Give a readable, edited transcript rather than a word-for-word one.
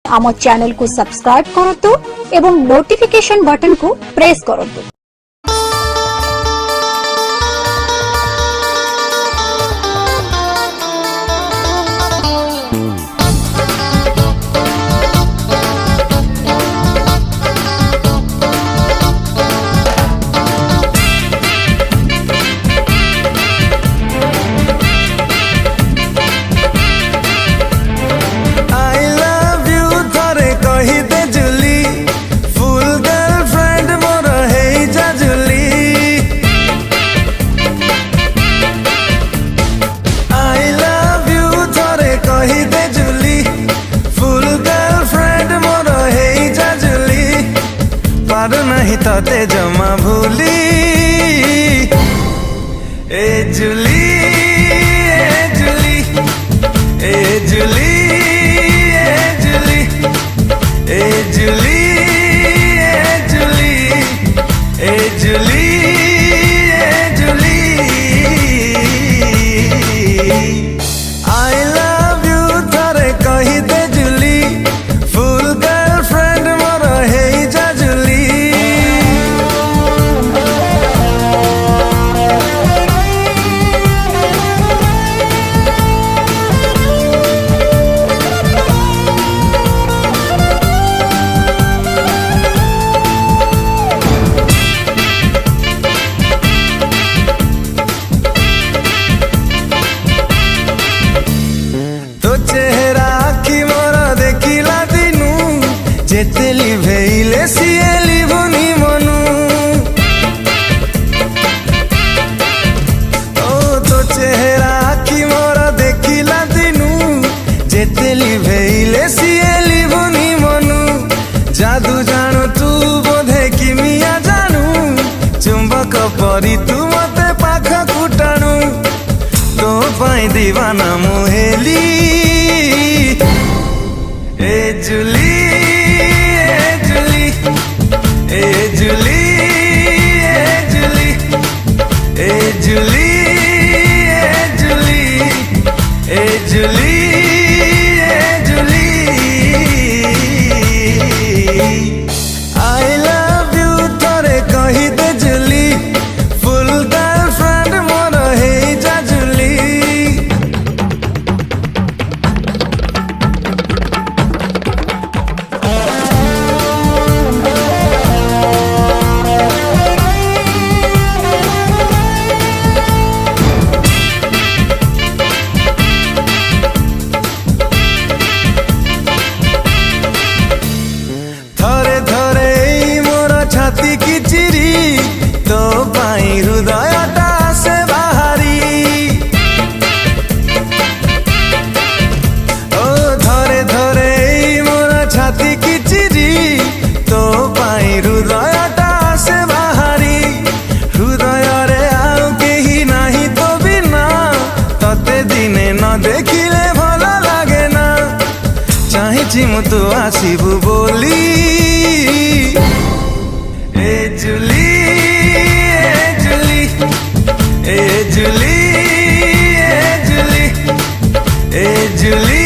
आम चैनल को सब्सक्राइब करतु एवं नोटिफिकेशन बटन को प्रेस करतु। नहीं ते जमा भूली ए जुली ए जुली ए जुली ए जुली ए जुली ए जुली ए जुली ए जुली आई लव यू थारे कही दे जुली फुल गर्लफ्रेंड मोर हे जा जुली। चेहरा आखि मोर देखिला दिनू जेते लिभेइले सिए लिभुनी मनु ओ तो चेहरा आखि मोर देखिला दिनू जेते लिभेइले सिए लिभुनी मनु जादू जानु तू बोधे किमिया जानू चुंबक परी तू मते पाख कुटाणु तो पाई दीवाना मुहेली ए जुली ए जुली ए जुली ए जुली ए जुली ए जुली ए जुली ए जुली आई लव यू तोरे कही दे जुली फुल गर्लफ्रेंड मोर हे जा जुली। थरे थरे मोर छाती की चिरी तो पाई हृदयटा से बाहरी ओ थरे थरे मोर छाती की चिरी तो पाई हृदयटा से बाहरी हृदय रे आउ केही नाही तो बिना तते दिने न देखिले भल लागे ना चाहि मु तू आसीबू बोली ए जुली ए जुली ए जुली ए जुली ए जुली